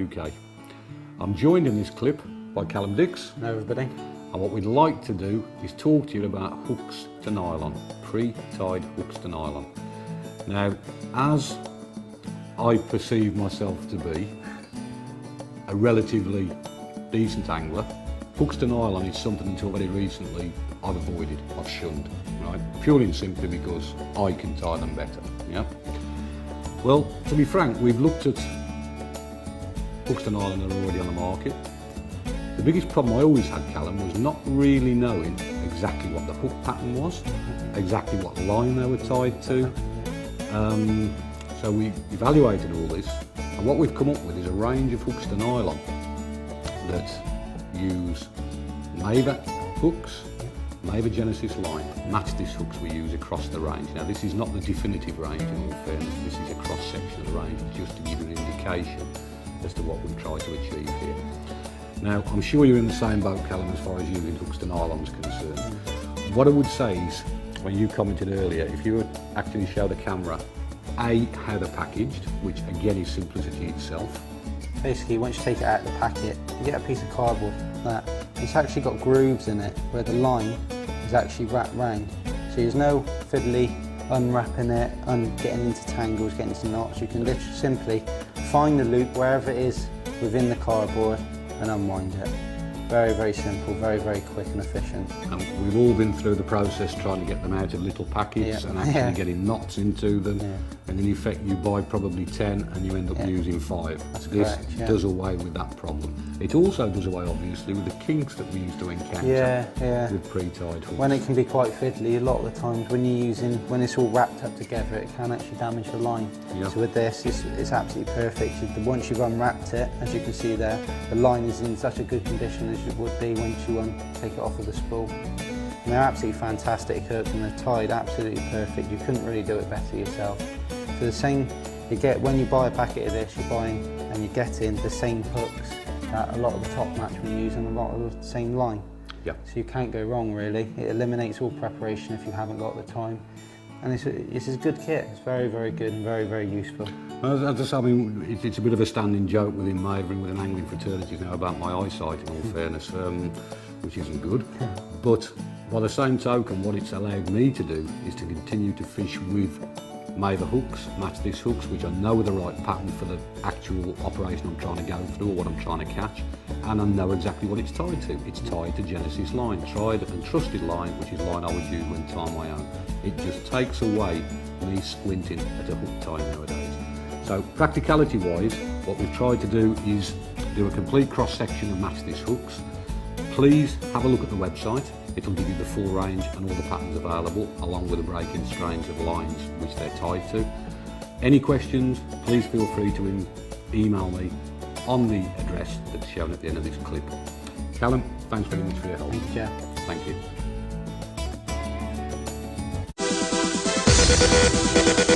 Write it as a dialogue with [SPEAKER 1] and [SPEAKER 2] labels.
[SPEAKER 1] UK. I'm joined in this clip by Callum Dix.
[SPEAKER 2] Hello everybody.
[SPEAKER 1] And what we'd like to do is talk to you about hooks to nylon, pre-tied hooks to nylon. Now, as I perceive myself to be a relatively decent angler, hooks to nylon is something until very recently I've avoided, I've shunned, right? Purely and simply because I can tie them better, yeah? Well, to be frank, we've looked at hooks to nylon that are already on the market. The biggest problem I always had, Callum, was not really knowing exactly what the hook pattern was, exactly what line they were tied to. So we evaluated all this, and what we've come up with is a range of hooks to nylon that use Maver hooks, Maver Genesis line, match this hooks we use across the range. Now this is not the definitive range in all fairness, this is a cross section of the range just to give you an indication as to what we've tried to achieve here. Now I'm sure you're in the same boat, Callum, as far as using hooks to nylon is concerned. What I would say is, when you commented earlier, if you would actually show the camera A, how they're packaged, which again is simplicity itself.
[SPEAKER 2] Basically, once you take it out of the packet, you get a piece of cardboard that it's actually got grooves in it where the line is actually wrapped round. So there's no fiddly unwrapping it and getting into tangles, getting into knots. You can literally simply find the loop wherever it is within the cardboard and unwind it. Very, very simple, very, very quick and efficient. And
[SPEAKER 1] we've all been through the process trying to get them out of little packets and actually getting knots into them. And in effect, you buy probably 10 and you end up using 5.
[SPEAKER 2] That's
[SPEAKER 1] this
[SPEAKER 2] correct,
[SPEAKER 1] does away with that problem. It also does away, obviously, with the kinks that we used to encounter with pre-tied hooks.
[SPEAKER 2] When it can be quite fiddly, a lot of the times when you're using, when it's all wrapped up together, it can actually damage the line. So with this, it's absolutely perfect. Once you've unwrapped it, as you can see there, the line is in such a good condition as it would be once you take it off of the spool. And they're absolutely fantastic hooks and they're tied absolutely perfect. You couldn't really do it better yourself. So the same, you get when you buy a packet of this, you're buying and you're getting the same hooks that a lot of the top matchmen use and a lot of the same line. So you can't go wrong really. It eliminates all preparation if you haven't got the time. And it's a good kit. It's very, very good and very, very useful.
[SPEAKER 1] It's a bit of a standing joke within Maver and within angling fraternities now about my eyesight, in all fairness, which isn't good. But by the same token, what it's allowed me to do is to continue to fish with Maver hooks, match this hooks, which I know are the right pattern for the actual operation I'm trying to go through or what I'm trying to catch, and I know exactly what it's tied to. It's tied to Genesis line, tried and trusted line, which is line I would use when tying my own. It just takes away me squinting at a hook tie nowadays. So practicality wise, what we've tried to do is do a complete cross section and match these hooks. Please have a look at the website. It'll give you the full range and all the patterns available, along with the break-in strains of lines which they're tied to. Any questions, please feel free to email me on the address that's shown at the end of this clip. Callum, thanks very much for your help.
[SPEAKER 2] Thank you, Jeff.
[SPEAKER 1] Thank you.